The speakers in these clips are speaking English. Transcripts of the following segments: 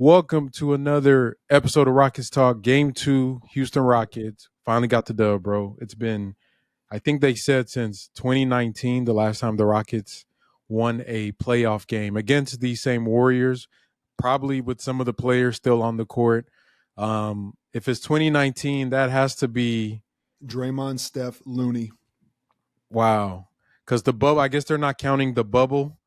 Welcome to another episode of Rockets Talk. Game 2, Houston Rockets. Finally got the dub, bro. It's been, I think they said since 2019, the last time the Rockets won a playoff game against these same Warriors, probably with some of the players still on the court. If it's 2019, that has to be Draymond, Steph, Looney. wow. Because the bubble, I guess they're not counting the bubble.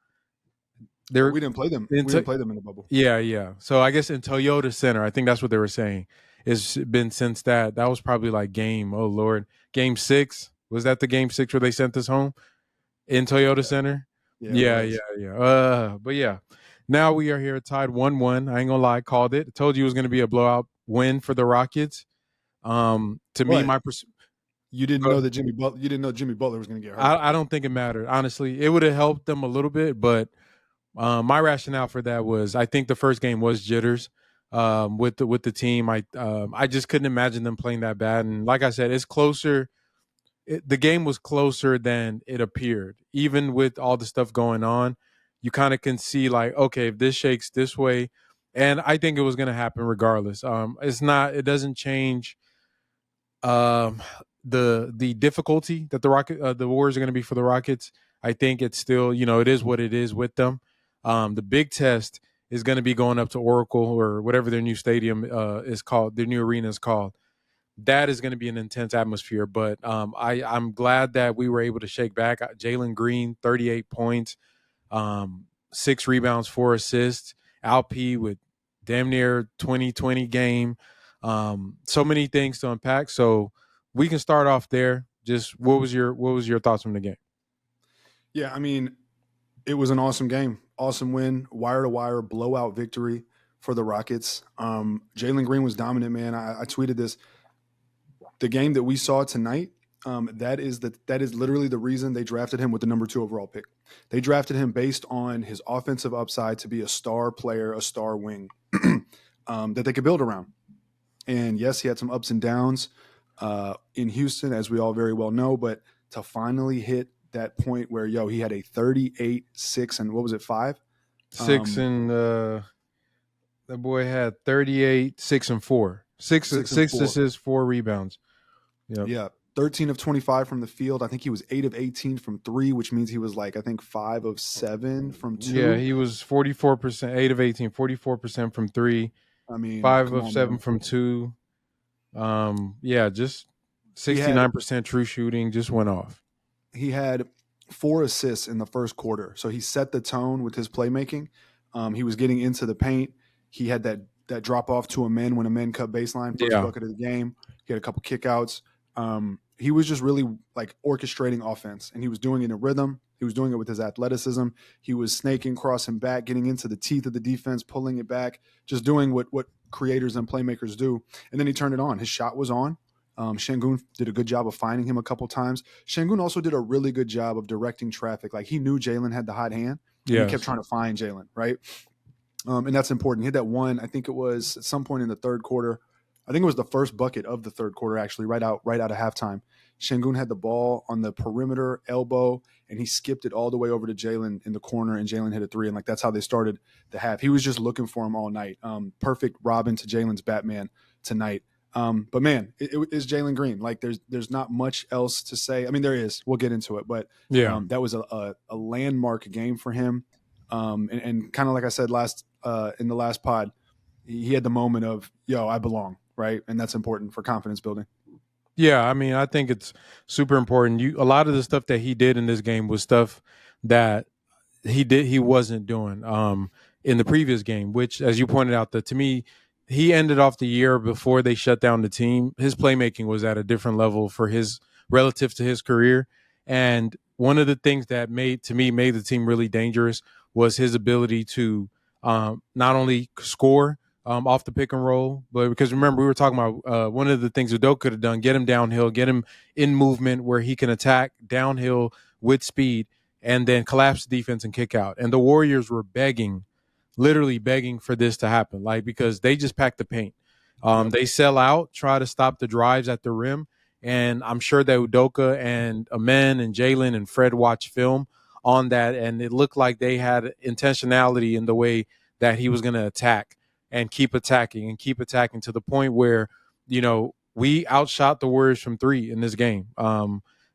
They're We didn't play them. We into, didn't play them in the bubble. yeah. So I guess in Toyota Center, I think that's what they were saying. It's been since that. That was probably like oh Lord, game 6. Was that the game 6 where they sent us home in Toyota Center? Yeah, Yeah. But yeah, now we are here tied 1-1. I ain't gonna lie, called it. I told you it was gonna be a blowout win for the Rockets. To me, But you didn't know that Jimmy Butler. You didn't know Jimmy Butler was going to get hurt. I don't think it mattered. Honestly, it would have helped them a little bit, but my rationale for that was I think the first game was jitters with the team. I just couldn't imagine them playing that bad. And like I said, it's closer. The game was closer than it appeared. Even with all the stuff going on, you kind of can see like, okay, if this shakes this way, and I think it was going to happen regardless. It's not. It doesn't change um, the difficulty that the Warriors are going to be for the Rockets. I think it's still, it is what it is with them. The big test is going to be going up to Oracle or whatever their new stadium is called, their new arena is called. That is going to be an intense atmosphere. But I'm glad that we were able to shake back. Jaylen Green, 38 points, 6 rebounds, 4 assists. Alp with damn near 2020 game. So many things to unpack. So we can start off there. Just what was your thoughts from the game? Yeah, I mean, it was an awesome game, awesome win, wire to wire blowout victory for the Rockets. Jalen Green was dominant, man. I tweeted this. The game that we saw tonight, that is literally the reason they drafted him with the number 2 overall pick. They drafted him based on his offensive upside to be a star player, a star wing that they could build around. And yes, he had some ups and downs in Houston, as we all very well know, but to finally hit that point where, he had a 38, 6, and what was it, 5? 6 and that boy had 38, 6 and 4. 6 assists, 4 rebounds. Yep. Yeah. 13 of 25 from the field. I think he was 8 of 18 from 3, which means he was 5 of 7 from 2. Yeah, he was 44%, 8 of 18, 44% from 3. I mean, 5 of 7 from 2. Just 69% true shooting, just went off. He had 4 assists in the first quarter. So he set the tone with his playmaking. He was getting into the paint. He had that drop off to Amen when Amen cut baseline, first bucket of the game. He had a couple kickouts. He was just really orchestrating offense, and he was doing it in rhythm. He was doing it with his athleticism. He was snaking, crossing back, getting into the teeth of the defense, pulling it back, just doing what creators and playmakers do. And then he turned it on. His shot was on. Sengun did a good job of finding him a couple times. Sengun also did a really good job of directing traffic. He knew Jalen had the hot hand. Yeah, he kept trying to find Jalen, right? And that's important. He had that one, I think it was at some point in the third quarter. I think it was the first bucket of the third quarter, actually, right out of halftime. Sengun had the ball on the perimeter elbow, and he skipped it all the way over to Jalen in the corner, and Jalen hit a 3. And that's how they started the half. He was just looking for him all night. Perfect Robin to Jalen's Batman tonight. But man, it is Jaylen Green. There's not much else to say. I mean, there is. We'll get into it, but that was a landmark game for him. And kind of like I said in the last pod, he had the moment of, I belong, right? And that's important for confidence building. Yeah, I mean, I think it's super important. A lot of the stuff that he did in this game was stuff that he wasn't doing in the previous game, which, as you pointed out, to me, he ended off the year before they shut down the team. His playmaking was at a different level for his relative to his career. And one of the things that made the team really dangerous was his ability to not only score off the pick and roll, but because remember, we were talking about one of the things Udoka could have done, get him downhill, get him in movement where he can attack downhill with speed and then collapse the defense and kick out. And the Warriors were literally begging for this to happen, because they just pack the paint. They sell out, try to stop the drives at the rim. And I'm sure that Udoka and Amen and Jalen and Fred watched film on that, and it looked like they had intentionality in the way that he was going to attack. and keep attacking to the point where, we outshot the Warriors from three in this game.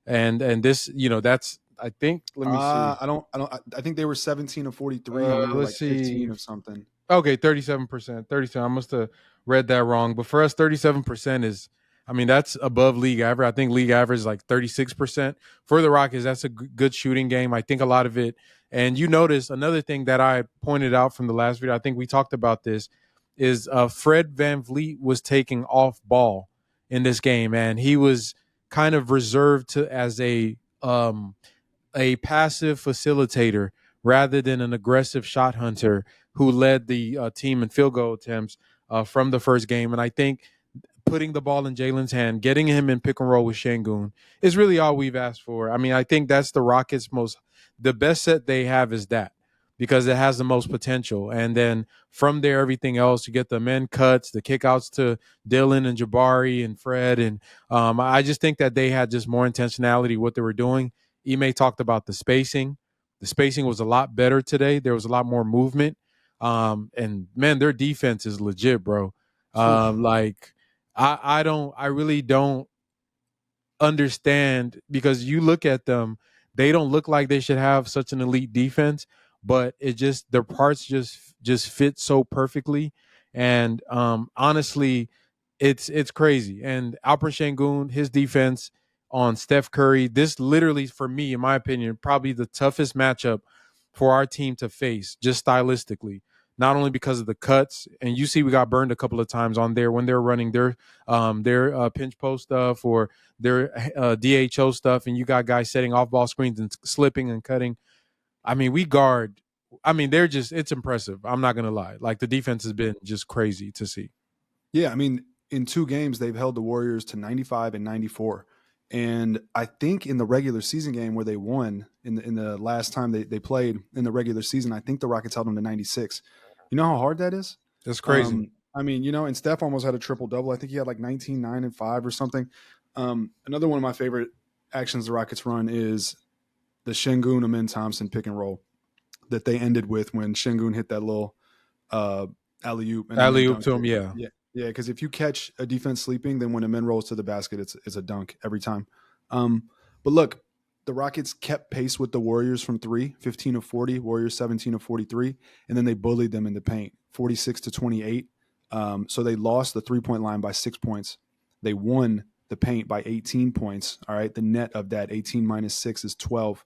And this, that's, I think, let me see. I think they were 17 of 43 and we were Let's like 15 see. of something. Okay, 37%. 37. I must have read that wrong. But for us, 37% is, I mean, that's above league average. I think league average is like 36%. For the Rockets, that's a good shooting game. I think a lot of it. And you notice another thing that I pointed out from the last video, I think we talked about this, is Fred VanVleet was taking off ball in this game. And he was kind of reserved to as a passive facilitator rather than an aggressive shot hunter who led the team in field goal attempts from the first game. And I think putting the ball in Jalen's hand, getting him in pick and roll with Sengun is really all we've asked for. I mean, I think that's the Rockets' the best set they have is that, because it has the most potential. And then from there, everything else, you get the men cuts, the kickouts to Dylan and Jabari and Fred. And I just think that they had just more intentionality what they were doing. Ime talked about the spacing. The spacing was a lot better today. There was a lot more movement. And man, their defense is legit, bro. Like I really don't understand, because you look at them, they don't look like they should have such an elite defense, but it just, their parts just fit so perfectly. And honestly, it's crazy. And Alper Şengün, his defense on Steph Curry, this literally, for me, in my opinion, probably the toughest matchup for our team to face, just stylistically. Not only because of the cuts, and you see we got burned a couple of times on there when they're running their pinch post stuff or their DHO stuff, and you got guys setting off ball screens and slipping and cutting. I mean, we guard. I mean, it's impressive. I'm not going to lie. Like, the defense has been just crazy to see. Yeah, I mean, in 2 games, they've held the Warriors to 95 and 94. And I think in the regular season game where they won, in the last time they played in the regular season, I think the Rockets held them to 96. You know how hard that is? That's crazy. I mean, and Steph almost had a triple-double. I think he had like 19, 9, and 5 or something. Another one of my favorite actions the Rockets run is the Sengun and Thompson pick and roll that they ended with when Sengun hit that little alley-oop. Alley-oop to him, yeah. Yeah, because if you catch a defense sleeping, then when a man rolls to the basket, it's a dunk every time. But look, the Rockets kept pace with the Warriors from 3, 15 of 40, Warriors 17 of 43, and then they bullied them in the paint, 46 to 28. So they lost the 3-point line by 6 points. They won the paint by 18 points. All right, the net of that 18 minus 6 is 12.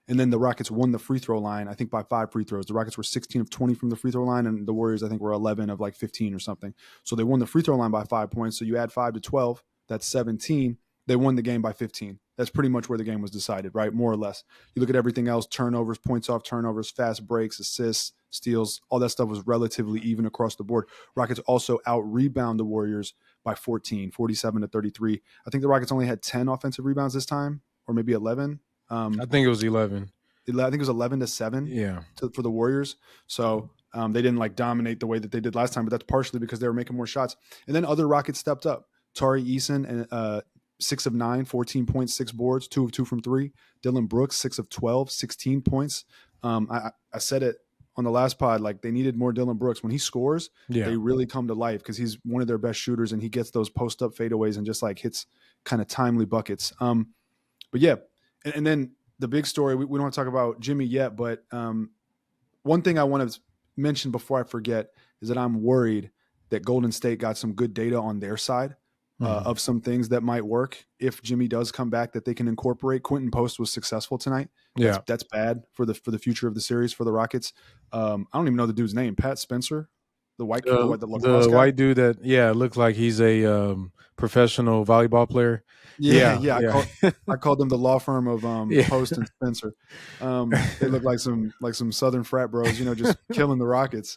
And then the Rockets won the free throw line, I think, by 5 free throws. The Rockets were 16 of 20 from the free throw line, and the Warriors, I think, were 11 of like 15 or something. So they won the free throw line by 5 points. So you add 5 to 12, that's 17. They won the game by 15. That's pretty much where the game was decided, right? More or less. You look at everything else, turnovers, points off turnovers, fast breaks, assists, steals, all that stuff was relatively even across the board. Rockets also out-rebound the Warriors by 14, 47 to 33. I think the Rockets only had 10 offensive rebounds this time, or maybe 11. I think it was 11. I think it was 11 to 7 for the Warriors. So they didn't like dominate the way that they did last time, but that's partially because they were making more shots. And then other Rockets stepped up. Tari Eason, and 6 of 9, 14 points, 6 boards, 2 of 2 from 3. Dylan Brooks, 6 of 12, 16 points. I said it on the last pod, like they needed more Dylan Brooks. When he scores, they really come to life because he's one of their best shooters and he gets those post-up fadeaways and just like hits kind of timely buckets. But yeah, and then the big story, we don't want to talk about Jimmy yet, but one thing I want to mention before I forget is that I'm worried that Golden State got some good data on their side of some things that might work if Jimmy does come back that they can incorporate. Quentin Post was successful tonight. That's bad for the future of the series for the Rockets. I don't even know the dude's name. Pat Spencer, the white dude that looks like he's a professional volleyball player. I called them the law firm of Post and Spencer. They look like some Southern frat bros, just killing the Rockets.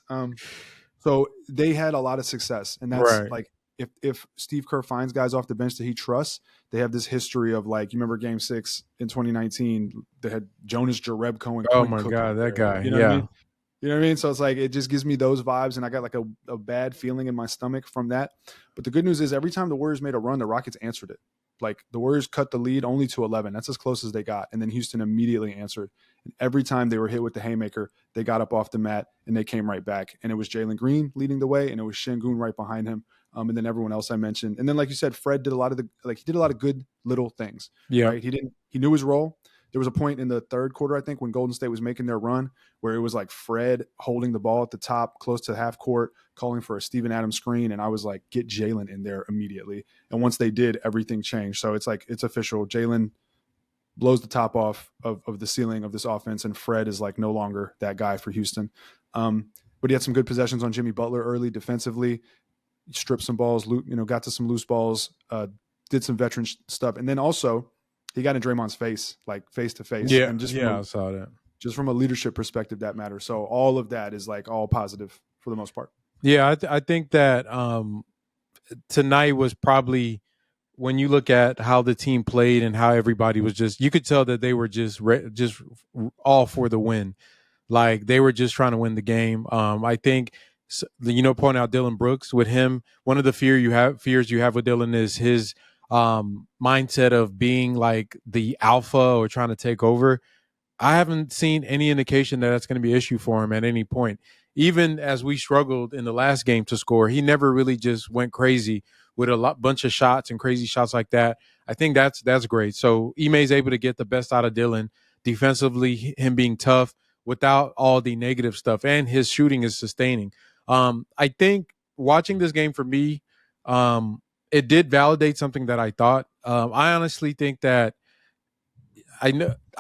So they had a lot of success, and that's right. Like if Steve Kerr finds guys off the bench that he trusts, they have this history of like, you remember Game 6 in 2019, they had Jonas Jerebko and oh my God, that guy, you know what I mean? You know what I mean? So it's like, it just gives me those vibes, and I got like a bad feeling in my stomach from that. But the good news is every time the Warriors made a run, the Rockets answered it. Like the Warriors cut the lead only to 11. That's as close as they got. And then Houston immediately answered. And every time they were hit with the haymaker, they got up off the mat and they came right back. And it was Jalen Green leading the way, and it was Sengun right behind him. And then everyone else I mentioned. And then, like you said, Fred did a lot of good little things. Yeah. Right. He knew his role. There was a point in the third quarter, I think, when Golden State was making their run where it was like Fred holding the ball at the top, close to half court, calling for a Steven Adams screen. And I was like, get Jalen in there immediately. And once they did, everything changed. So it's like, it's official. Jalen blows the top off of the ceiling of this offense, and Fred is like no longer that guy for Houston. But he had some good possessions on Jimmy Butler early defensively, stripped some balls, got to some loose balls, did some veteran stuff. And then also he got in Draymond's face, like face to face. Yeah. And I saw that. Just from a leadership perspective, that matters. So all of that is like all positive for the most part. Yeah. I think that tonight was probably, when you look at how the team played and how everybody was just, you could tell that they were just all for the win. Like they were just trying to win the game. I think, point out Dylan Brooks with him. One of the fears you have with Dylan is his mindset of being like the alpha or trying to take over. I haven't seen any indication that that's going to be an issue for him at any point. Even as we struggled in the last game to score, he never really just went crazy with a bunch of shots and crazy shots like that. I think that's great. So Ime is able to get the best out of Dylan defensively, him being tough without all the negative stuff, and his shooting is sustaining. I think watching this game for me, it did validate something that I thought. I honestly think that I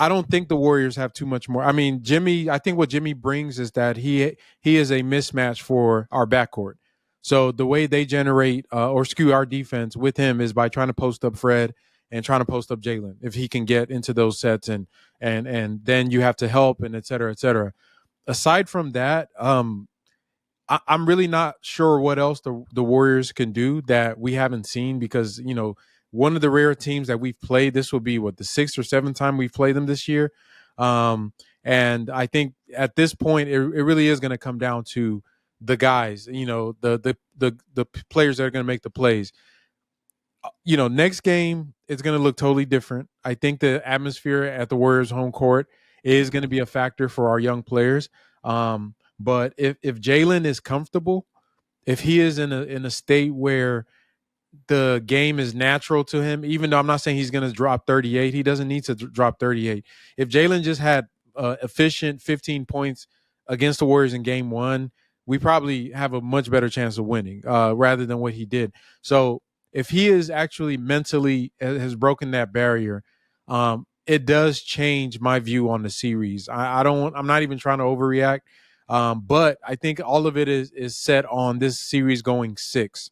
don't think the Warriors have too much more. I mean, Jimmy, I think what Jimmy brings is that he is a mismatch for our backcourt. So the way they generate or skew our defense with him is by trying to post up Fred and trying to post up Jalen if he can get into those sets, and then you have to help, and et cetera, et cetera. Aside from that, I'm really not sure what else the Warriors can do that we haven't seen, because, one of the rare teams that we've played, this will be the sixth or seventh time we've played them this year. And I think at this point, it really is going to come down to the guys, the players that are going to make the plays. Next game, it's going to look totally different. I think the atmosphere at the Warriors home court is going to be a factor for our young players. But if Jalen is comfortable, if he is in a state where the game is natural to him, even though I'm not saying he's going to drop 38, he doesn't need to drop 38. If Jalen just had efficient 15 points against the Warriors in game one, we probably have a much better chance of winning rather than what he did. So if he is actually mentally has broken that barrier, it does change my view on the series. I'm not even trying to overreact. But I think all of it is set on this series going 6.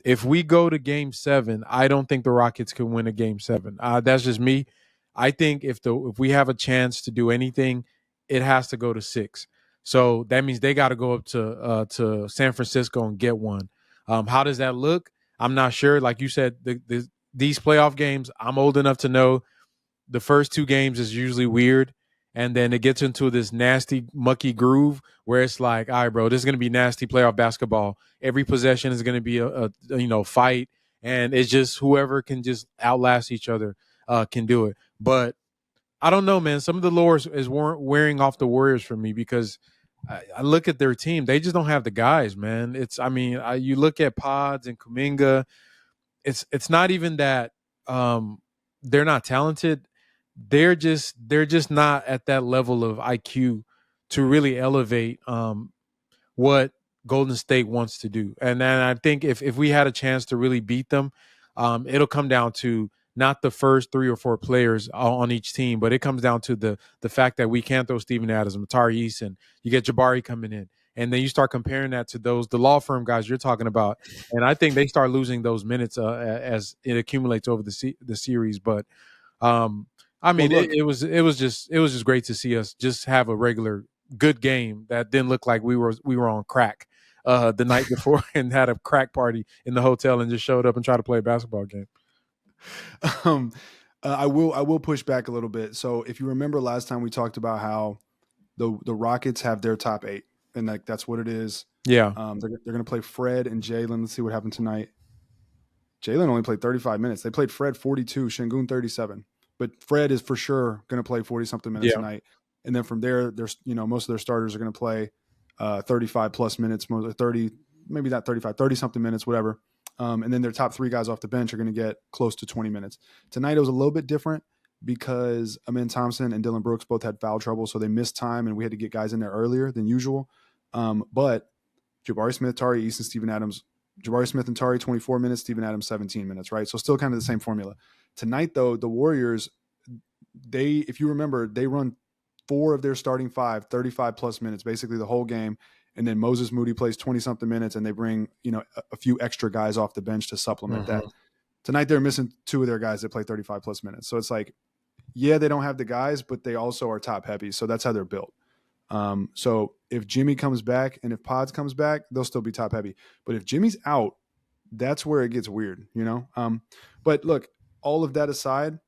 If we go to game 7, I don't think the Rockets can win a game 7. That's just me. I think if we have a chance to do anything, it has to go to 6. So that means they got to go up to San Francisco and get one. How does that look? I'm not sure. Like you said, these playoff games, I'm old enough to know the first 2 games is usually weird. And then it gets into this nasty, mucky groove where it's like, all right, bro, this is going to be nasty playoff basketball. Every possession is going to be a fight, and it's just whoever can just outlast each other can do it. But I don't know, man. Some of the lures is wearing off the Warriors for me, because I look at their team; they just don't have the guys, man. You look at Pods and Kuminga. It's not even that they're not talented. They're just not at that level of IQ to really elevate what Golden State wants to do. And then I think if we had a chance to really beat them, it'll come down to not the first 3 or 4 players on each team, but it comes down to the fact that we can't throw Steven Adams, Matari Eason. You get Jabari coming in. And then you start comparing that to the law firm guys you're talking about. And I think they start losing those minutes as it accumulates over the series. But I mean, well, it was just great to see us just have a regular good game that didn't look like we were on crack the night before and had a crack party in the hotel and just showed up and tried to play a basketball game. I will push back a little bit. So if you remember last time we talked about how the Rockets have their top 8, and that's what it is. Yeah. They're going to play Fred and Jalen. Let's see what happened tonight. Jalen only played 35 minutes. They played Fred 42, Sengun 37. But Fred is for sure going to play 40-something minutes tonight. And then from there, there's most of their starters are going to play 35 plus minutes, 30, maybe not 35, 30-something minutes, whatever. And then their top 3 guys off the bench are going to get close to 20 minutes. Tonight it was a little bit different because Amen Thompson and Dillon Brooks both had foul trouble, so they missed time, and we had to get guys in there earlier than usual. But Jabari Smith, Tari Eason, Steven Adams, Jabari Smith and Tari 24 minutes, Steven Adams 17 minutes, right? So still kind of the same formula. Tonight, though, the Warriors, if you remember, they run 4 of their starting 5, 35 plus minutes, basically the whole game. And then Moses Moody plays 20-something minutes, and they bring a few extra guys off the bench to supplement that. Tonight, they're missing 2 of their guys that play 35 plus minutes. So it's like, yeah, they don't have the guys, but they also are top heavy. So that's how they're built. So if Jimmy comes back and if Pods comes back, they'll still be top heavy. But if Jimmy's out, that's where it gets weird, But look, all of that aside,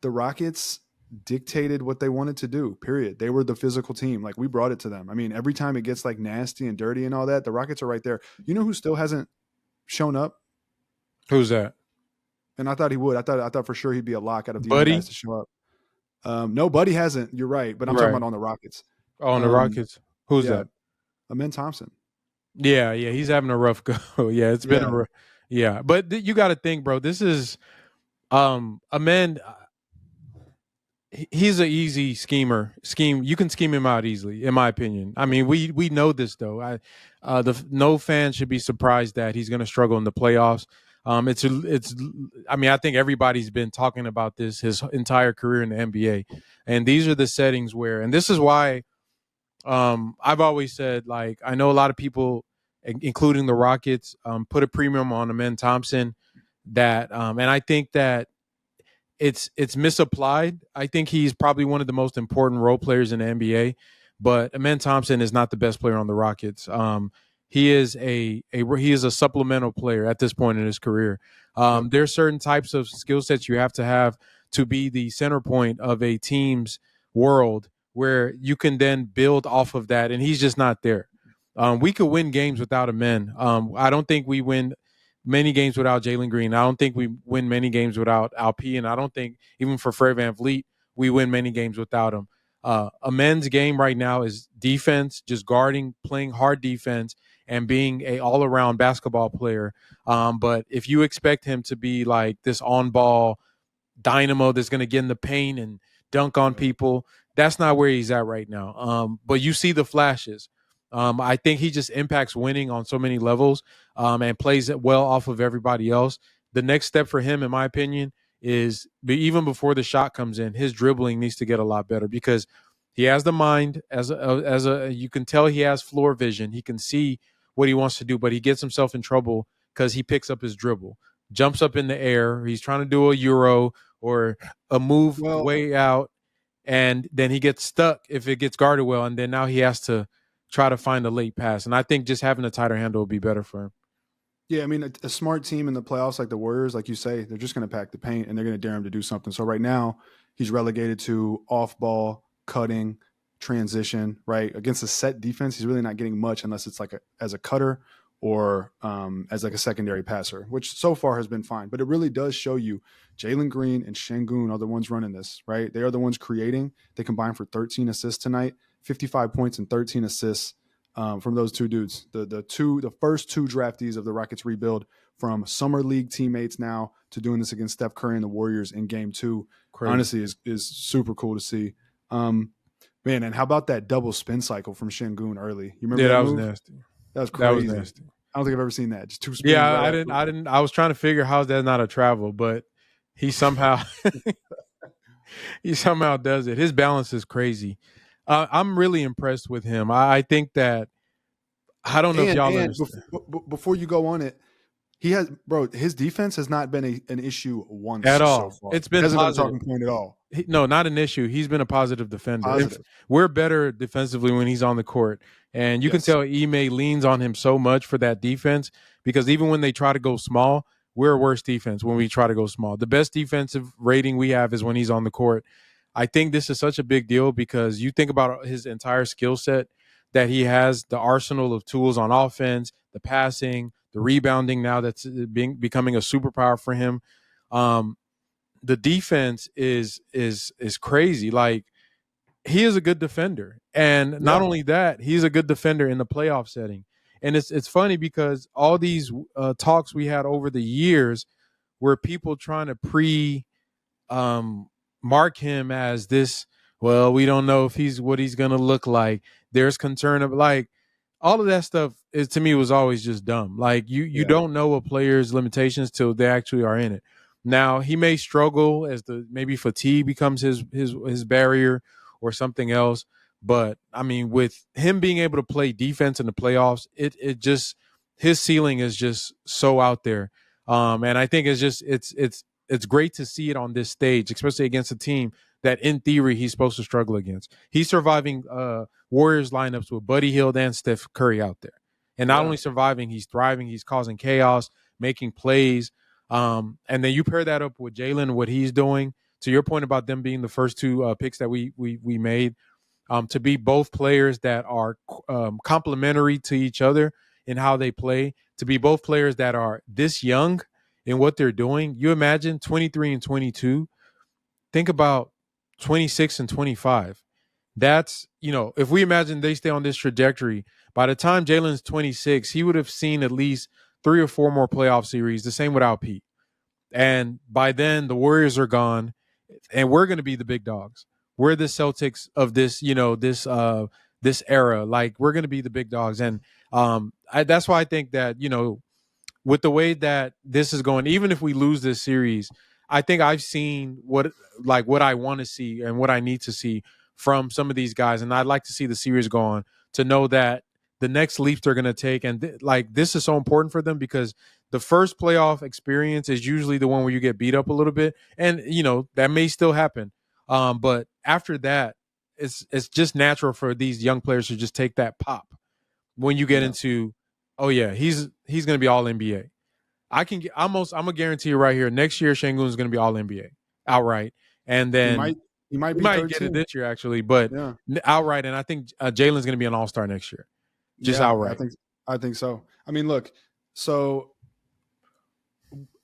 the Rockets dictated what they wanted to do, period. They were the physical team. Like, we brought it to them. I mean, every time it gets like nasty and dirty and all that, the Rockets are right there. You know who still hasn't shown up? Who's that? And I thought he would. I thought for sure he'd be a lock out of the young guys to show up. No, Buddy hasn't. You're right. But I'm talking about on the Rockets. Oh, on the Rockets. Who's that? Amen Thompson. Yeah, he's having a rough go. Yeah, it's been but you got to think, bro. This is Amen. He's an easy schemer. You can scheme him out easily, in my opinion. I mean, we know this though. No fan should be surprised that he's going to struggle in the playoffs. It's. I mean, I think everybody's been talking about this his entire career in the NBA, and these are the settings where, and this is why. I've always said, like, I know a lot of people, including the Rockets, put a premium on Amen Thompson. And I think that it's misapplied. I think he's probably one of the most important role players in the NBA, but Amen Thompson is not the best player on the Rockets. He is a supplemental player at this point in his career. There's certain types of skill sets you have to be the center point of a team's world, where you can then build off of that, and he's just not there. We could win games without Amen. I don't think we win many games without Jaylen Green. I don't think we win many games without Alp, and I don't think even for Fred VanVleet we win many games without him. Amen's game right now is defense, just guarding, playing hard defense, and being a all-around basketball player. But if you expect him to be like this on-ball dynamo that's going to get in the paint and dunk on people, that's not where he's at right now. But you see the flashes. I think he just impacts winning on so many levels, and plays it well off of everybody else. The next step for him, in my opinion, is even before the shot comes in, his dribbling needs to get a lot better, because he has the mind you can tell he has floor vision. He can see what he wants to do, but he gets himself in trouble because he picks up his dribble, jumps up in the air. He's trying to do a Euro or a move way out, and then he gets stuck if it gets guarded well, and then now he has to try to find a late pass. And I think just having a tighter handle would be better for him. Yeah, I mean, a smart team in the playoffs like the Warriors, like you say, they're just going to pack the paint and they're going to dare him to do something. So right now, he's relegated to off-ball, cutting, transition, right? Against a set defense, he's really not getting much unless it's like as a cutter or as like a secondary passer, which so far has been fine. But it really does show you Jaylen Green and Sengun are the ones running this, right? They are the ones creating. They combined for 13 assists tonight, 55 points and 13 assists. From those two dudes, the first 2 draftees of the Rockets rebuild, from summer league teammates now to doing this against Steph Curry and the Warriors in Game 2. Crazy. Honestly, is super cool to see. Man, and how about that double spin cycle from Sengun early? You remember that move? Was nasty. That was crazy. That was nasty. I don't think I've ever seen that. Just 2 spins. Yeah, I didn't. I was trying to figure how's that not a travel, but he somehow does it. His balance is crazy. I'm really impressed with him. I think that I don't know if y'all understand. Before you go on it, his defense has not been an issue once at all. So far. It's been positive. Been a talking point at all. No, not an issue. He's been a positive defender. We're better defensively when he's on the court, and you can tell Ime leans on him so much for that defense, because even when they try to go small, we're a worse defense when we try to go small. The best defensive rating we have is when he's on the court. I think this is such a big deal because you think about his entire skill set that he has, the arsenal of tools on offense, the passing, the rebounding now that's becoming a superpower for him. The defense is crazy. Like, he is a good defender, and not only that, he's a good defender in the playoff setting. And it's funny because all these talks we had over the years were people trying to um, mark him as this. Well, we don't know if he's what he's gonna look like. There's concern of, like, all of that stuff is, to me, was always just dumb. Like, you don't know a player's limitations till they actually are in it. Now, he may struggle as maybe fatigue becomes his barrier or something else. But I mean, with him being able to play defense in the playoffs, it just, his ceiling is just so out there. And I think it's great to see it on this stage, especially against a team that in theory he's supposed to struggle against. He's surviving Warriors lineups with Buddy Hield and Steph Curry out there. And not only surviving, he's thriving, he's causing chaos, making plays. And then you pair that up with Jalen, what he's doing. To your point about them being the first two picks that we made, to be both players that are complementary to each other in how they play, to be both players that are this young in what they're doing. You imagine 23 and 22. Think about 26 and 25. That's, if we imagine they stay on this trajectory, by the time Jalen's 26, he would have seen at least 3 or 4 more playoff series, the same without Pete. And by then, the Warriors are gone, and we're going to be the big dogs. We're the Celtics of this, this era. Like, we're going to be the big dogs. And that's why I think that, with the way that this is going, even if we lose this series, I think I've seen what I want to see and what I need to see from some of these guys. And I'd like to see the series go on to know that the next leap they're going to take. And this is so important for them, because the first playoff experience is usually the one where you get beat up a little bit. And, that may still happen. But after that, it's just natural for these young players to just take that pop when you get into, oh yeah, he's going to be all NBA. I'm gonna guarantee you right here, next year Sengun is going to be all NBA outright, and then he might get it this year actually, but outright. And I think Jalen's going to be an all-star next year, just outright. I think so. I mean, look, so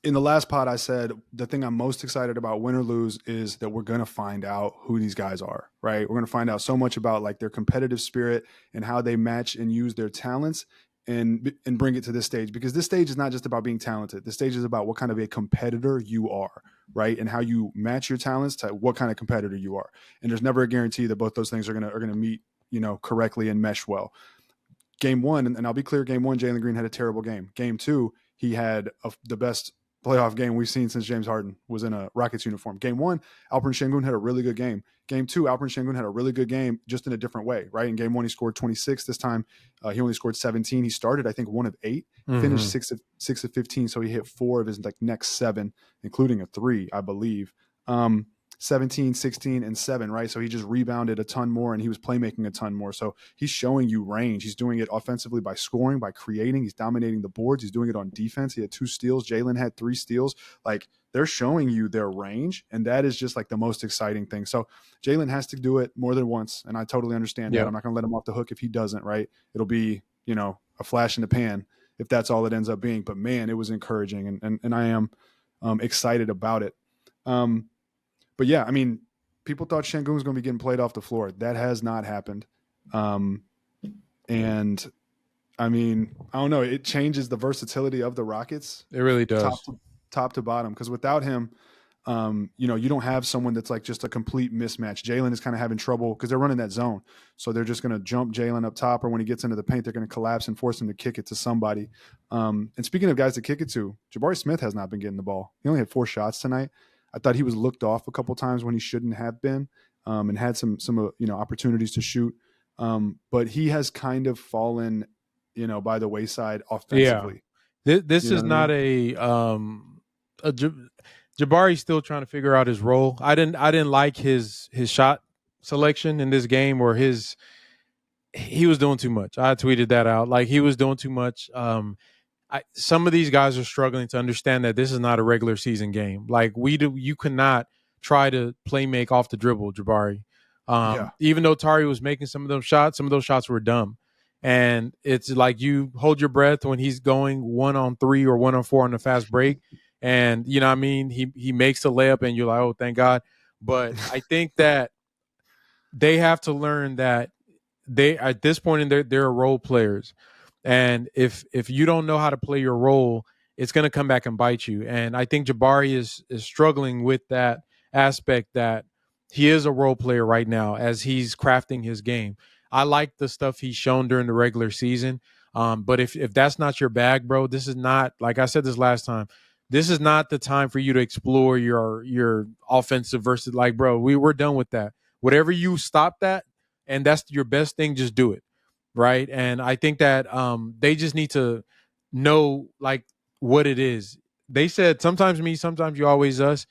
in the last pod, I said the thing I'm most excited about, win or lose, is that we're going to find out who these guys are, right? We're going to find out so much about, like, their competitive spirit and how they match and use their talents and bring it to this stage, because this stage is not just about being talented. This stage is about what kind of a competitor you are, right? And how you match your talents to what kind of competitor you are. And there's never a guarantee that both those things are going to meet, correctly and mesh well. Game one, and I'll be clear, game one, Jaylen Green had a terrible game. Game two, he had the best playoff game we've seen since James Harden was in a Rockets uniform. Game one, Alperen Sengun had a really good game. Game two, Alperen Sengun had a really good game, just in a different way, right? In game one, he scored 26. This time, he only scored 17. He started, I think, 1 of 8, finished 6 of 15. So he hit 4 of his next 7, including a 3, I believe. 17, 16, and 7, right? So he just rebounded a ton more, and he was playmaking a ton more. So he's showing you range. He's doing it offensively by scoring, by creating. He's dominating the boards. He's doing it on defense. He had 2 steals. Jalen had 3 steals. Like, they're showing you their range, and that is just, like, the most exciting thing. So Jalen has to do it more than once, and I totally understand that. I'm not going to let him off the hook if he doesn't, right? It'll be, a flash in the pan if that's all it ends up being. But, man, it was encouraging, and I am excited about it. But yeah, I mean, people thought Sengun was going to be getting played off the floor. That has not happened. And I mean, I don't know. It changes the versatility of the Rockets. It really does. Top to bottom. Because without him, you don't have someone that's like just a complete mismatch. Jalen is kind of having trouble because they're running that zone. So they're just going to jump Jalen up top, or when he gets into the paint, they're going to collapse and force him to kick it to somebody. And speaking of guys to kick it to, Jabari Smith has not been getting the ball. He only had 4 shots tonight. I thought he was looked off a couple times when he shouldn't have been, and had some opportunities to shoot. But he has kind of fallen, by the wayside offensively. Yeah. This is not Jabari's still trying to figure out his role. I didn't like his shot selection in this game, or he was doing too much. I tweeted that out. Like, he was doing too much. Some of these guys are struggling to understand that this is not a regular season game. Like, you cannot try to play make off the dribble, Jabari. Even though Tari was making some of those shots were dumb. And it's like you hold your breath when he's going 1-on-3 or 1-on-4 on the fast break. And you know what I mean? He makes the layup and you're like, oh, thank God. But I think that they have to learn that they at this point in they're role players, and if you don't know how to play your role, it's going to come back and bite you. And I think Jabari is struggling with that aspect, that he is a role player right now as he's crafting his game. I like the stuff he's shown during the regular season, but if that's not your bag, bro, this is not, like I said this last time, this is not the time for you to explore your offensive versus, like, bro, we're done with that. Whatever you stop that, and that's your best thing, just do it, right? And I think that they just need to know, like, what it is. They said sometimes me, sometimes you, always us.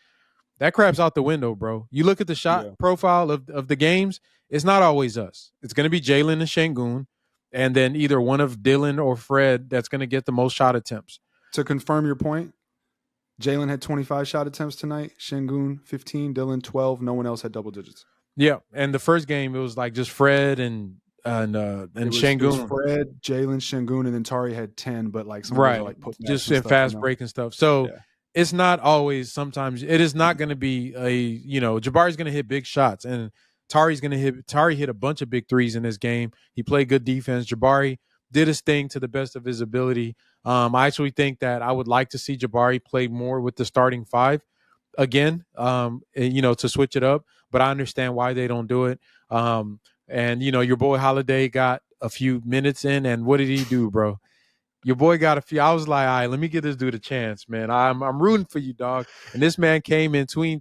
That crap's out the window, bro. You look at the shot profile of the games, it's not always us. It's going to be Jalen and Sengun, and then either one of Dylan or Fred that's going to get the most shot attempts. To confirm your point, Jalen had 25 shot attempts tonight, Sengun 15, Dylan 12. No one else had double digits. Yeah, and the first game it was like just Fred and Sengun. It was Fred, Jalen, Sengun, and then Tari had 10, but like some of those are like put just in fast break and stuff. So it's not always. Sometimes it is not going to be Jabari's going to hit big shots, and Tari hit a bunch of big threes in this game. He played good defense. Jabari did his thing to the best of his ability. I actually think that I would like to see Jabari play more with the starting five again, to switch it up. But I understand why they don't do it. And your boy Holiday got a few minutes in, and what did he do, bro? Your boy got a few. I was like, all right, let me give this dude a chance, man. I'm rooting for you, dog. And this man came in tween,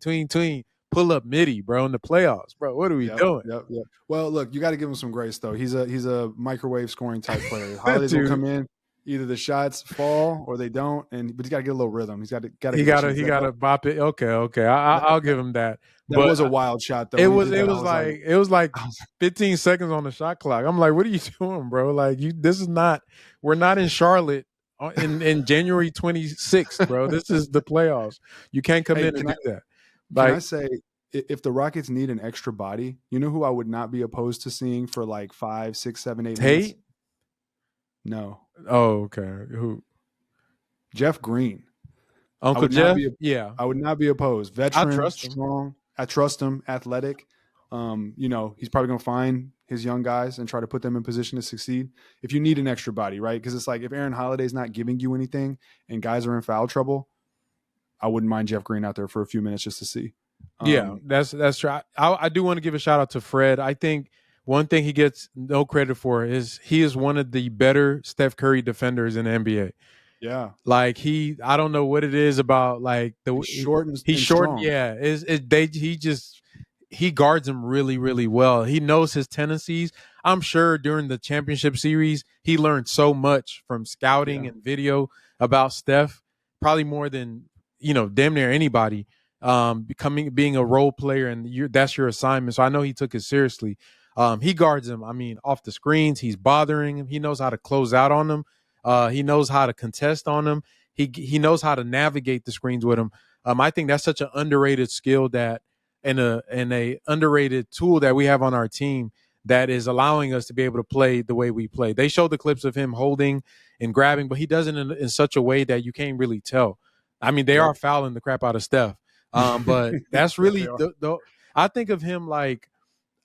pull up midi, bro, in the playoffs, bro. What are we doing? Yep. Well, look, you got to give him some grace, though. He's a microwave scoring type player. Holidays will come in. Either the shots fall or they don't, but he's got to get a little rhythm. He got to bop it. Okay. I'll give him that. That was a wild shot, though. It was like 15 seconds on the shot clock. I'm like, what are you doing, bro? Like, this is not. We're not in Charlotte in January 26th, bro. This is the playoffs. You can't come in and do that. Like, can I say, if the Rockets need an extra body, you know who I would not be opposed to seeing for like 5, 6, 7, 8 minutes? No. Oh, okay. Who? Jeff Green. Uncle Jeff? I would not be opposed. Veteran, I trust him. Strong. I trust him. Athletic. He's probably going to find his young guys and try to put them in position to succeed. If you need an extra body, right? Because it's like if Aaron Holiday's not giving you anything and guys are in foul trouble, I wouldn't mind Jeff Green out there for a few minutes just to see. That's true. I do want to give a shout out to Fred. I think one thing he gets no credit for is he is one of the better Steph Curry defenders in the NBA. Yeah, like I don't know what it is about like he's short. Yeah, he guards him really, really well. He knows his tendencies. I'm sure during the championship series he learned so much from scouting and video about Steph, probably more than damn near anybody. Being a role player, and that's your assignment. So I know he took it seriously. He guards him. I mean, off the screens, he's bothering him. He knows how to close out on them. He knows how to contest on them. He knows how to navigate the screens with him. I think that's such an underrated skill and a underrated tool that we have on our team that is allowing us to be able to play the way we play. They show the clips of him holding and grabbing, but he does it in such a way that you can't really tell. I mean, they are fouling the crap out of Steph. But that's really I think of him like,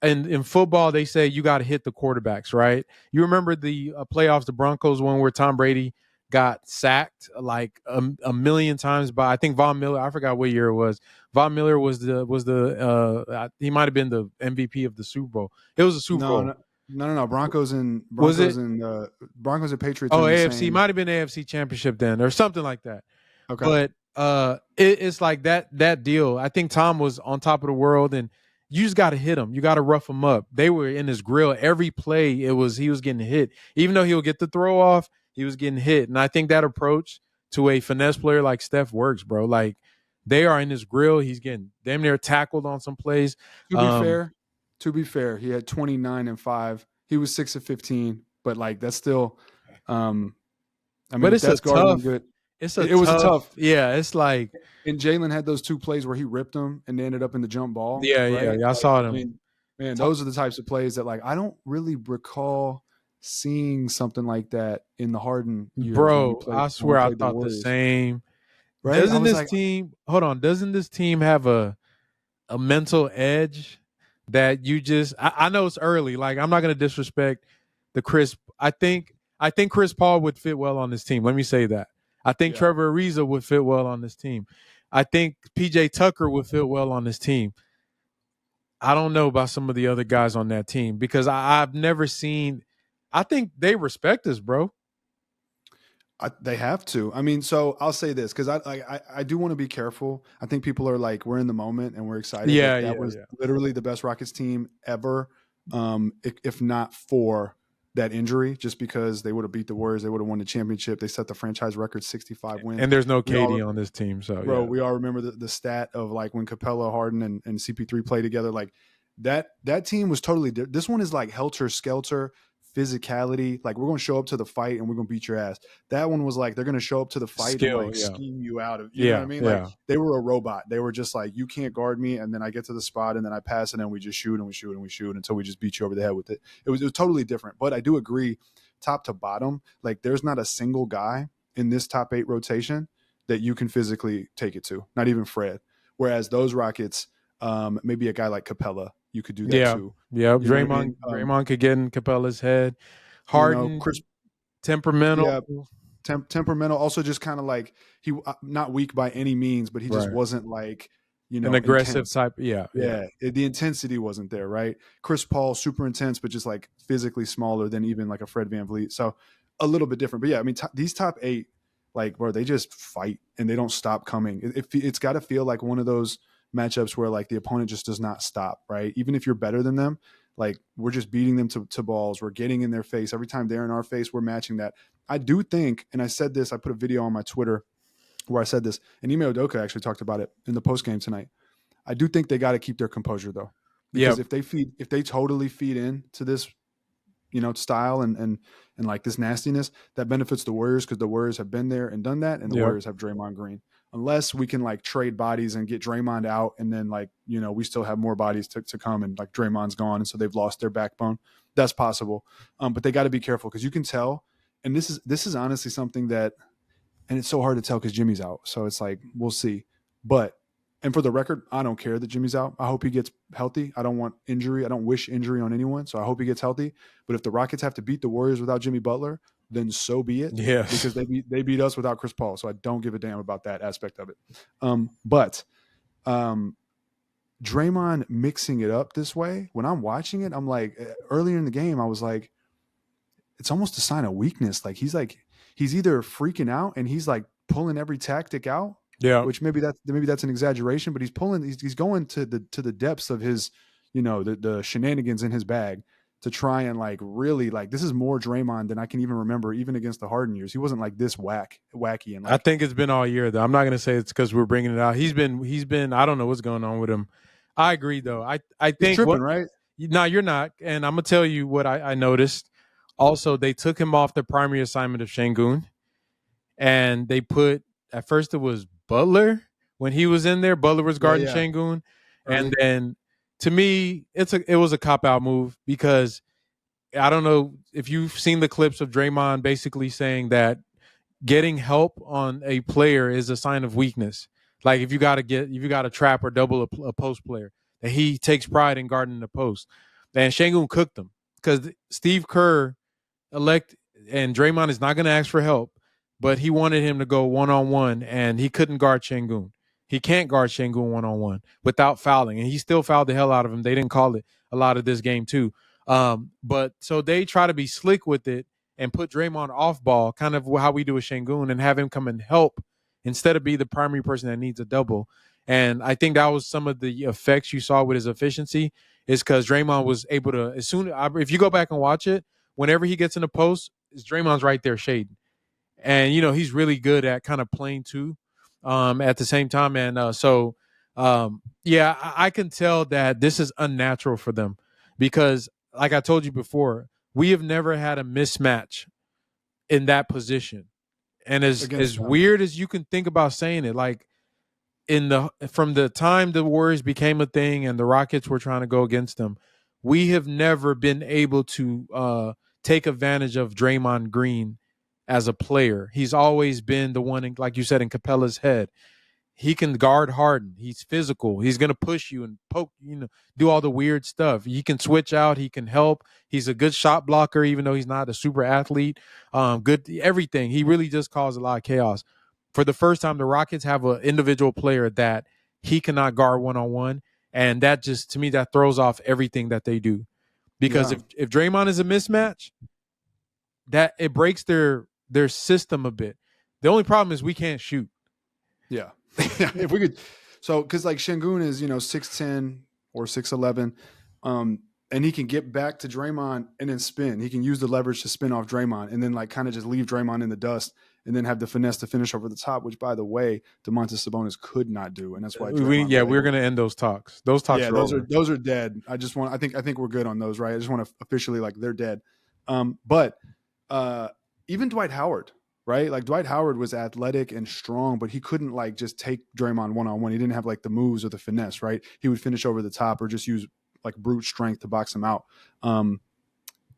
in football, they say you got to hit the quarterbacks, right? You remember the playoffs, the Broncos one where Tom Brady got sacked like a million times by, I think, Von Miller. I forgot what year it was. Von Miller was he might have been the MVP of the Super Bowl. It was a Super Bowl. No. Broncos and Patriots. Oh, AFC might have been AFC Championship then, or something like that. Okay, but it's like that deal. I think Tom was on top of the world, and you just got to hit him. You got to rough him up. They were in his grill every play. He was getting hit, even though he'll get the throw off. He was getting hit, and I think that approach to a finesse player like Steph works, bro. Like, they are in his grill. He's getting damn near tackled on some plays. To be fair, he had 29 and 5. He was 6 of 15, but like that's still. But it's that's tough. Good. It was tough. Yeah, it's like. And Jalen had those 2 plays where he ripped them and they ended up in the jump ball. Yeah, right? I saw them. Man, those are the types of plays that, like, I don't really recall seeing something like that in the Harden years Bro, I when we swear I played the thought the Warriors. same. Right? I was like, Doesn't this team have a mental edge that you just I know it's early. Like I'm not gonna disrespect the Chris. I think Chris Paul would fit well on this team. Let me say that. I think yeah. Trevor Ariza would fit well on this team. I think PJ Tucker would fit well on this team. I don't know about some of the other guys on that team because I've never seen. I think they respect us, bro. They have to. I mean, so I'll say this because I do want to be careful. I think people are like, we're in the moment and we're excited, Yeah, but that yeah, was yeah. literally the best Rockets team ever, if not for that injury. Just because they would have beat the Warriors, they would have won the championship. They set the franchise record, 65 wins. And there's no We all, KD on this team, so bro, yeah. we all remember the stat of like when Capella, Harden, and CP3 play together. Like that team was totally different. This one is like helter skelter physicality. Like we're going to show up to the fight and we're going to beat your ass. That one was like they're going to show up to the fight and Skill, like yeah. scheme you out of. You know what I Yeah, mean? Like yeah. they were a robot. They were just like, you can't guard me, and then I get to the spot and then I pass and then we just shoot and we shoot and we shoot until we just beat you over the head with it. It was totally different. But I do agree, top to bottom, like there's not a single guy in this top 8 rotation that you can physically take it to. Not even Fred. Whereas those Rockets, maybe a guy like Capella, you could do that Yeah. too. Yeah. You know what I mean? Draymond could get in Capella's head. Harden, Chris, temperamental. yeah, temperamental. Also, just kind of like he not weak by any means, but he just Right. wasn't like An aggressive intense. type. Yeah. Yeah. The intensity wasn't there, right? Chris Paul, super intense, but just like physically smaller than even like a Fred VanVleet. So a little bit different. But yeah, I mean, these top 8, like, bro, they just fight and they don't stop coming. It's got to feel like one of those matchups where like the opponent just does not stop, right? Even if you're better than them, like we're just beating them to balls. We're getting in their face. Every time they're in our face, we're matching that. I do think, and I said this, I put a video on my Twitter where I said this, and Ime Udoka actually talked about it in the post game tonight. I do think they got to keep their composure though, because Yep. if they totally feed in to this, style and like this nastiness, that benefits the Warriors because the Warriors have been there and done that, and the Yep. Warriors have Draymond Green. Unless we can like trade bodies and get Draymond out, and then like we still have more bodies to come, and like Draymond's gone, and so they've lost their backbone. That's possible, but they got to be careful because you can tell, and this is honestly something that, and it's so hard to tell because Jimmy's out, so it's like we'll see, but. And for the record, I don't care that Jimmy's out. I hope he gets healthy. I don't want injury. I don't wish injury on anyone. So I hope he gets healthy. But if the Rockets have to beat the Warriors without Jimmy Butler, then so be it. Yes. Because they beat us without Chris Paul. So I don't give a damn about that aspect of it. But Draymond mixing it up this way, when I'm watching it, I'm like, earlier in the game, I was like, it's almost a sign of weakness. Like he's either freaking out and he's like pulling every tactic out. Yeah. Which maybe that's an exaggeration, but he's going to the depths of his, the shenanigans in his bag to try and like really like this is more Draymond than I can even remember, even against the Harden years. He wasn't like this wacky and like, I think it's been all year though. I'm not gonna say it's because we're bringing it out. He's been. I don't know what's going on with him. I agree though. I think he's tripping, right? No, you're not. And I'm gonna tell you what I noticed. Also, they took him off the primary assignment of Sengun, and they put at first it was Butler when he was in there. Butler was guarding Sengun, and then to me it was a cop out move because I don't know if you've seen the clips of Draymond basically saying that getting help on a player is a sign of weakness. Like if you got to trap or double a post player, that he takes pride in guarding the post. And Sengun cooked him because Steve Kerr and Draymond is not going to ask for help, but he wanted him to go one-on-one, and he couldn't guard Sengun. He can't guard Sengun one-on-one without fouling, and he still fouled the hell out of him. They didn't call it a lot of this game too. But so they try to be slick with it and put Draymond off ball, kind of how we do with Sengun, and have him come and help instead of be the primary person that needs a double. And I think that was some of the effects you saw with his efficiency is because Draymond was able to, if you go back and watch it, whenever he gets in the post, Draymond's right there shading. And, he's really good at kind of playing too at the same time. And I can tell that this is unnatural for them because, like I told you before, we have never had a mismatch in that position. And as weird as you can think about saying it, like from the time the Warriors became a thing and the Rockets were trying to go against them, we have never been able to take advantage of Draymond Green as a player. He's always been the one, like you said, in Capella's head. He can guard Harden. He's physical. He's going to push you and poke, do all the weird stuff. He can switch out. He can help. He's a good shot blocker, even though he's not a super athlete. Good everything. He really just caused a lot of chaos. For the first time, the Rockets have an individual player that he cannot guard one-on-one. And that just, to me, that throws off everything that they do. Because if Draymond is a mismatch, that it breaks their system a bit. The only problem is we can't shoot. Yeah. If we could, because like Sengun is 6'10" or 6'11", and he can get back to Draymond and then spin. He can use the leverage to spin off Draymond and then like kind of just leave Draymond in the dust and then have the finesse to finish over the top. Which, by the way, Domantas Sabonis could not do, and that's why we're going to end those talks. Those talks, those are dead. I think we're good on those, right? I just want to officially they're dead. But even Dwight Howard. Right? Like Dwight Howard was athletic and strong, but he couldn't just take Draymond one-on-one. He didn't have the moves or the finesse, right? He would finish over the top or just use brute strength to box him out. And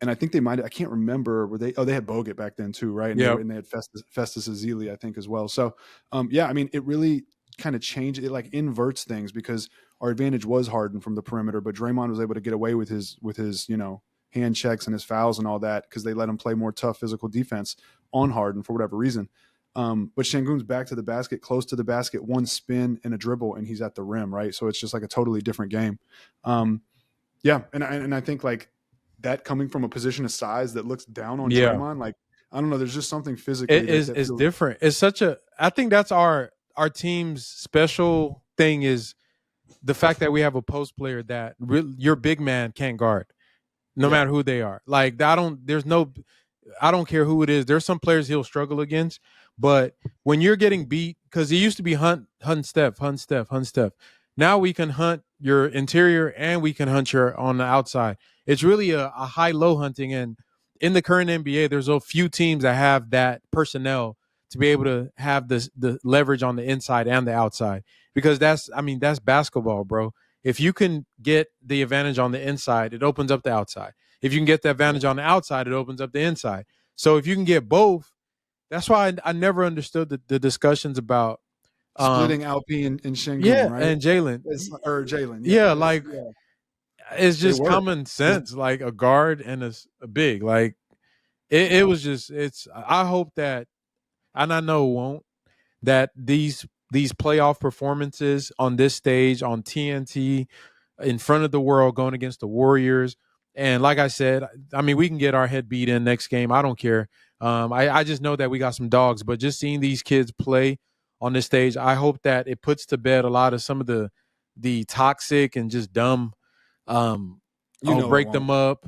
I think they I can't remember, they had Bogut back then too, right? And they had Festus Ezeli, I think, as well. So it really kind of changed, it inverts things because our advantage was Harden from the perimeter, but Draymond was able to get away with his hand checks and his fouls and all that because they let him play more tough physical defense on Harden for whatever reason. But Sengun's back to the basket, close to the basket, one spin and a dribble, and he's at the rim, right? So it's just a totally different game. And I think that coming from a position of size that looks down on Draymond, I don't know, there's just something physically it's different. It's I think that's our team's special thing is the fact that we have a post player that your big man can't guard. No matter who they are. I don't care who it is. There's some players he'll struggle against, but when you're getting beat, because he used to be hunt Steph. Now we can hunt your interior and we can hunt your on the outside. It's really a high-low hunting, and in the current NBA, there's a few teams that have that personnel to be able to have the leverage on the inside and the outside. Because that's basketball, bro. If you can get the advantage on the inside, it opens up the outside. If you can get the advantage on the outside, it opens up the inside. So if you can get both, that's why I never understood the discussions about splitting Alpi and Sengun, right? And Jalen. Or Jalen. It's just common sense, a guard and a big. It was just, I hope that, and I know it won't, that these playoff performances on this stage, on TNT, in front of the world, going against the Warriors. And like I said, we can get our head beat in next game. I don't care. I just know that we got some dogs, but just seeing these kids play on this stage, I hope that it puts to bed a lot of some of the toxic and just dumb, break them up.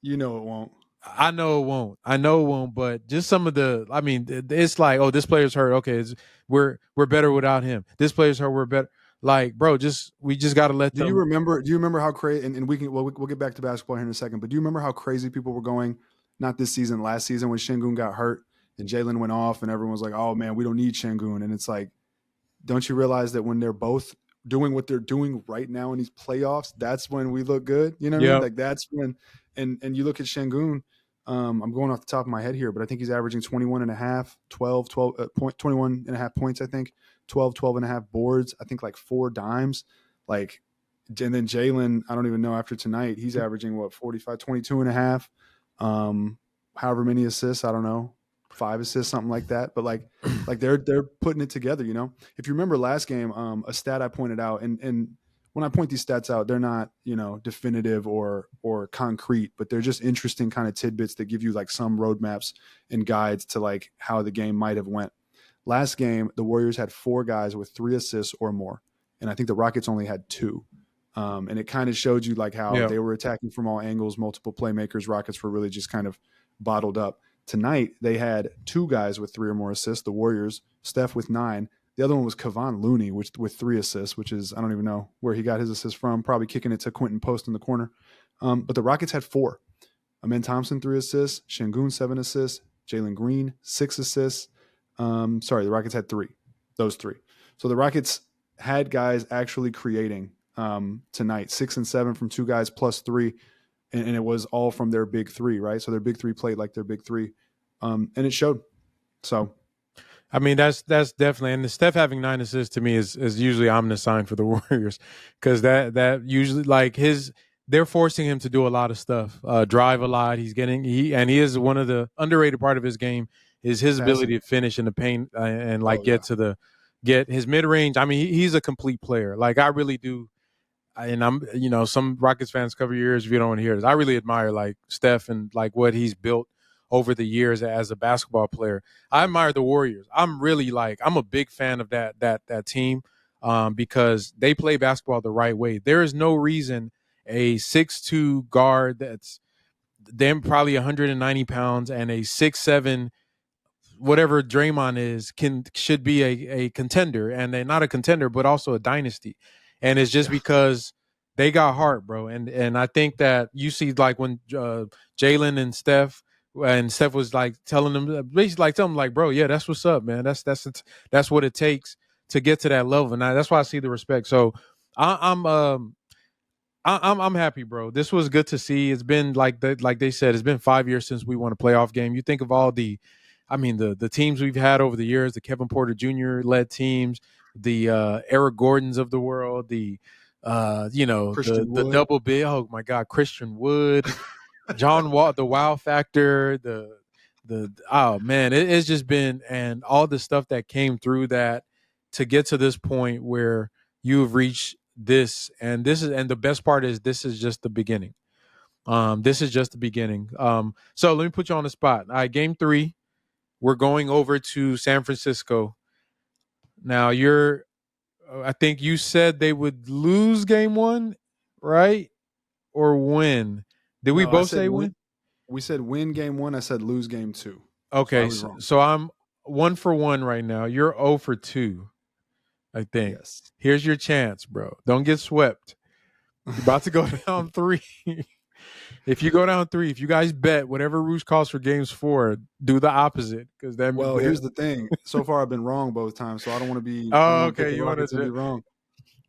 It won't. I know it won't, but just some of it's this player's hurt. Okay, we're better without him. This player's hurt. We're better. Bro, we just got to let them. Do you remember how crazy, and we'll get back to basketball here in a second, but do you remember how crazy people were going, not this season, last season when Sengun got hurt and Jalen went off and everyone was like, oh man, we don't need Sengun. And it's don't you realize that when they're both doing what they're doing right now in these playoffs, that's when we look good. You know what I mean? That's when, and you look at Sengun, I'm going off the top of my head here, but I think he's averaging 21 and a half, 21 and a half points, I think 12 and a half boards, I think 4 dimes, and then Jalen, I don't even know after tonight, he's averaging 45, 22 and a half, however many assists, I don't know, 5 assists, something like that. But they're putting it together, If you remember last game, a stat I pointed out, and when I point these stats out, they're not, definitive or concrete, but they're just interesting kind of tidbits that give you some roadmaps and guides to how the game might have went. Last game, the Warriors had 4 guys with 3 assists or more, and I think the Rockets only had 2. And it kind of showed you how they were attacking from all angles, multiple playmakers. Rockets were really just kind of bottled up. Tonight, they had 2 guys with 3 or more assists, the Warriors, Steph with 9. The other one was Kevon Looney with 3 assists, which is, I don't even know where he got his assist from, probably kicking it to Quentin Post in the corner. But the Rockets had 4. Amen Thompson, 3 assists, Sengun, 7 assists, Jaylen Green, 6 assists. The Rockets had 3, those 3. So the Rockets had guys actually creating tonight, 6 and 7 from 2 guys plus 3. and it was all from their big three, right? So their big three played like their big three, and it showed. So, I mean, that's definitely, and the Steph having 9 assists to me is usually ominous sign for the Warriors, because that usually, like, they're forcing him to do a lot of stuff, drive a lot. He is one of the underrated part of his game is his passing. ability to finish in the paint, and like Oh yeah, get his mid range. I mean, he's a complete player. Like, I really do. And I'm, some Rockets fans cover years if you don't want to hear this. I really admire like Steph and like what he's built over the years as a basketball player. I admire the Warriors. I'm a big fan of that team, because they play basketball the right way. There is no reason a 6'2" guard that's them probably 190 pounds and a 6'7" whatever Draymond is should be a contender, and they're not a contender, but also a dynasty. And it's just yeah. because they got heart, bro. And I think that you see like when Jalen and Steph was like telling them, basically like telling them like, bro, yeah, that's what's up, man. That's what it takes to get to that level, and that's why I see the respect. So I'm I'm happy, bro. This was good to see. It's been like they said, it's been 5 years since we won a playoff game. You think of all the teams we've had over the years, the Kevin Porter Jr. led teams, the Eric Gordons of the world, Christian the Wood. double big. Oh my God, Christian Wood, John Wall, the Wow Factor, the oh man, it's just been, and all the stuff that came through that to get to this point where you've reached and the best part is this is just the beginning. This is just the beginning. So let me put you on the spot. All right, game 3, we're going over to San Francisco. Now I think you said they would lose game 1, right? Or win? Did we No, I both said say win. win? We said win game 1. I said lose game 2. So I Okay, was wrong. so I'm 1 for 1 right now. You're 0 for 2, I think. Yes. Here's your chance, bro. Don't get swept. You're about to go down 3. If you go down 3, if you guys bet whatever Roosh calls for games 4, do the opposite, because that Well, here's the thing. So far, I've been wrong both times, so I don't want to be. I don't Oh, want to pick okay. the You want Rockets and be to? wrong.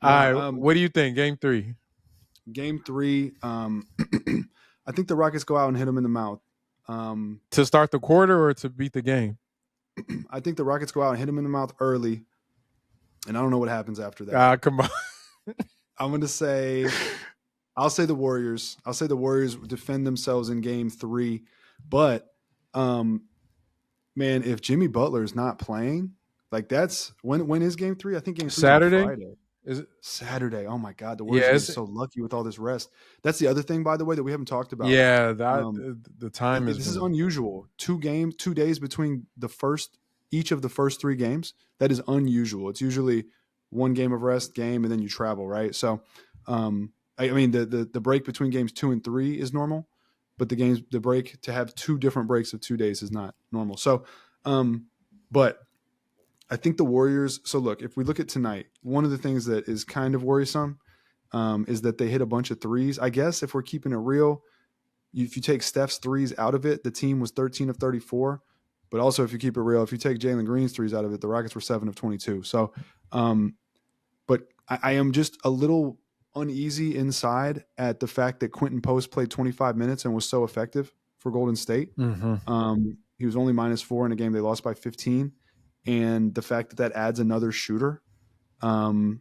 All Nah. right. What do you think? Game 3. Game 3. I think the Rockets go out and hit them in the mouth. To start the quarter or to beat the game? I think the Rockets go out and hit them in the mouth early, and I don't know what happens after that. Come on. I'm going to say, I'll say the Warriors. I'll say the Warriors defend themselves in game 3, but man, if Jimmy Butler is not playing, like that's when is game 3? I think game 3 is on Saturday? Friday. Is it? Saturday. Oh my God, the Warriors are getting Yes. so lucky with all this rest. That's the other thing, by the way, that we haven't talked about. Yeah. Um, The time has this is been. unusual. 2 days between each of the first 3 games. That is unusual. It's usually 1 game of rest, game, and then you travel, right? So, I mean, the break between games 2 and 3 is normal, but the break to have 2 different breaks of 2 days is not normal. So, but I think the Warriors. So look, if we look at tonight, one of the things that is kind of worrisome is that they hit a bunch of threes. I guess if we're keeping it real, if you take Steph's threes out of it, the team was 13 of 34. But also, if you keep it real, if you take Jalen Green's threes out of it, the Rockets were 7 of 22. So, but I am just a little uneasy inside at the fact that Quentin Post played 25 minutes and was so effective for Golden State. Mm-hmm. He was only -4 in a game they lost by 15. And the fact that adds another shooter it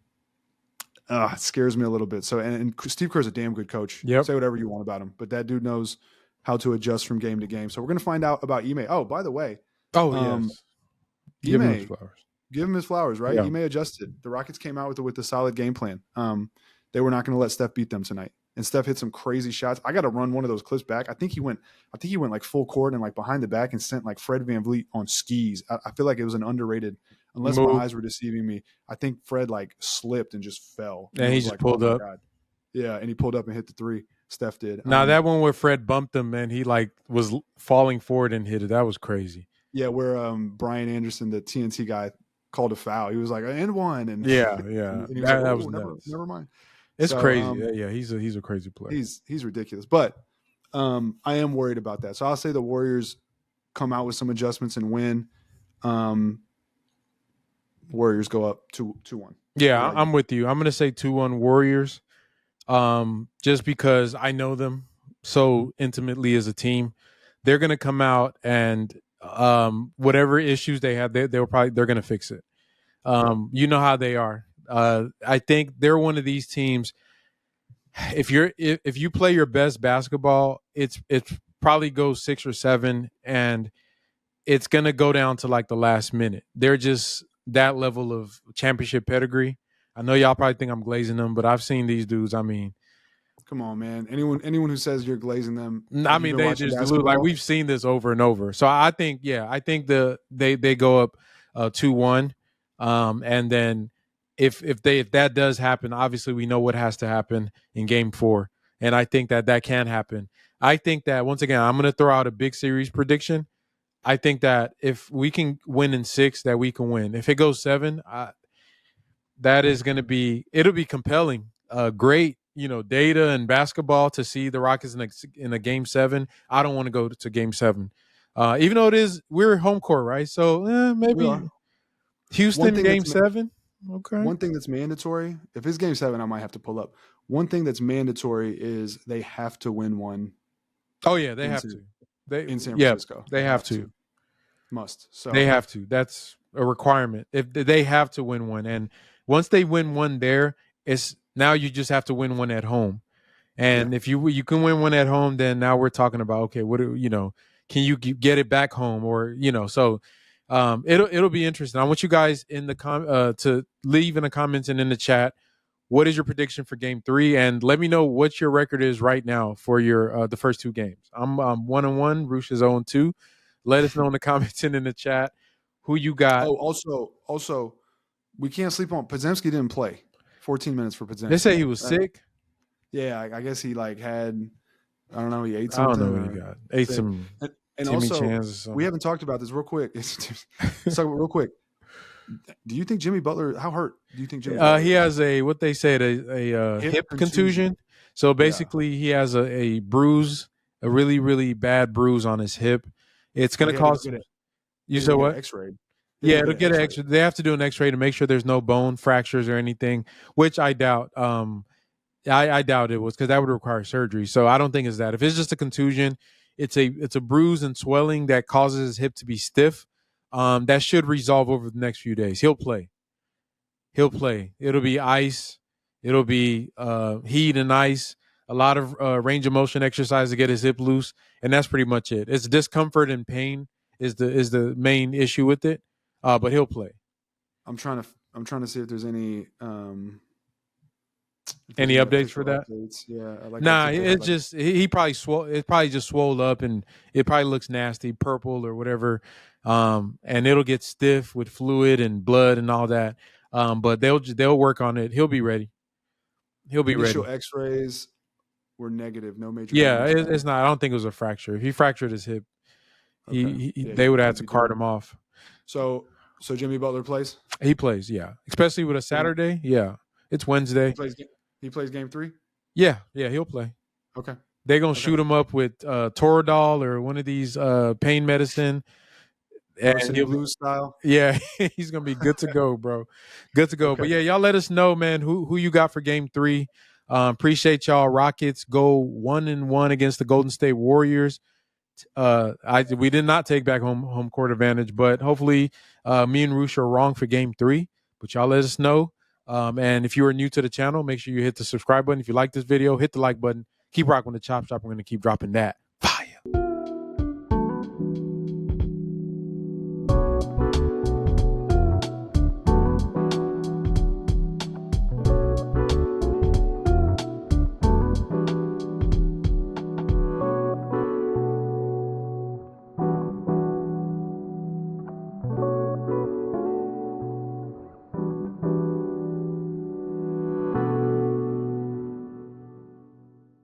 scares me a little bit. So, and Steve Kerr's a damn good coach. Yep. Say whatever you want about him, but that dude knows how to adjust from game to game. So we're going to find out about Ime. Oh, by the way, Oh, yes. Give him his Ime, flowers. give him his flowers, right? Yeah. Ime adjusted. The Rockets came out with a solid game plan. They were not going to let Steph beat them tonight. And Steph hit some crazy shots. I got to run one of those clips back. I think he went like full court and like behind the back and sent like Fred VanVleet on skis. I feel like it was an underrated, unless my eyes were deceiving me. I think Fred like slipped and just fell. And he just like, pulled up. God. Yeah, and he pulled up and hit the 3. Steph did. Now that one where Fred bumped him and he like was falling forward and hit it. That was crazy. Yeah, where Brian Anderson, the TNT guy, called a foul. He was like, and 1. And yeah. and he was like, that was never mind. It's crazy. Yeah, he's a crazy player. He's ridiculous. But I am worried about that. So I'll say the Warriors come out with some adjustments and win. Warriors go up 2-1. Yeah, I'm with you. I'm going to say 2-1 Warriors. Just because I know them. so intimately as a team. They're going to come out and whatever issues they have, they're going to fix it. You know how they are. I think they're one of these teams. If you play your best basketball, it's probably goes 6 or 7, and it's gonna go down to like the last minute. They're just that level of championship pedigree. I know y'all probably think I'm glazing them, but I've seen these dudes. I mean, come on, man. Anyone who says you're glazing them, I have you mean, been they watching just lose. Like basketball? we've seen this over and over. So I think, I think they go up 2-1, and then if that does happen, obviously we know what has to happen in Game 4, and I think that can happen. I think that once again, I'm going to throw out a big series prediction. I think that if we can win in 6, that we can win. If it goes 7, that is going to be it'll be compelling. Great, data and basketball to see the Rockets in a Game 7. I don't want to go to Game 7, even though we're home court, right? So We maybe are. Houston Game 7. Okay. One thing that's mandatory. If it's Game 7, I might have to pull up. One thing that's mandatory is they have to win one. Oh yeah, they in have San, to. They in San yeah, Francisco. they have to. Must. They So have to. That's a requirement. If they have to win one, and once they win one there, it's now you just have to win one at home. And if you can win one at home, then now we're talking about, okay, can you get it back home, or so it'll be interesting. I want you guys in the to leave in the comments and in the chat. What is your prediction for Game 3? And let me know what your record is right now for your the first 2 games. I'm 1-1. Roosh is 0-2. Let us know in the comments and in the chat who you got. Oh, also, we can't sleep on Podziemski. Didn't play 14 minutes for Podziemski. They say he was sick. Yeah, I guess he had. I don't know. He ate I don't something. know what he got. Ate some And Timmy also, Chans or something. we haven't talked about this real quick. So real quick. Do you think Jimmy Butler? How hurt do you think Jimmy? Butler he has what they said a hip contusion. So basically, he has a bruise, a really really bad bruise on his hip. It's going to cause. You said what? X-ray. Yeah, it'll get an X-ray. They have to do an X-ray to make sure there's no bone fractures or anything, which I doubt. I doubt it was, because that would require surgery. So I don't think it's that. If it's just a contusion, it's a bruise and swelling that causes his hip to be stiff. That should resolve over the next few days. He'll play. It'll be ice. It'll be heat and ice. A lot of range of motion exercise to get his hip loose, and that's pretty much it. It's discomfort and pain is the main issue with it. But he'll play. I'm trying to see if there's any updates for that. Nah, it's just he probably it probably just swole up, and it probably looks nasty, purple or whatever. And it'll get stiff with fluid and blood and all that. But they'll work on it. He'll be ready. Initial X-rays were negative, no major. Yeah, it's not. I don't think it was a fracture. If he fractured his hip, they would have to cart him off. So Jimmy Butler plays? He plays, yeah. Especially with a Saturday. Yeah. It's Wednesday. He plays Game 3? Yeah, he'll play. Okay. They're going to shoot him up with Toradol or one of these pain medicine. And Blues style. Yeah, he's going to be good to go, bro. Good to go. Okay. But yeah, y'all let us know, man, who you got for Game 3. Appreciate y'all. Rockets go 1-1 against the Golden State Warriors. We did not take back home court advantage, but hopefully me and Roosh are wrong for Game 3. But y'all let us know. And if you are new to the channel, make sure you hit the subscribe button. If you like this video, hit the like button. Keep rocking the Chop Shop. We're going to keep dropping that.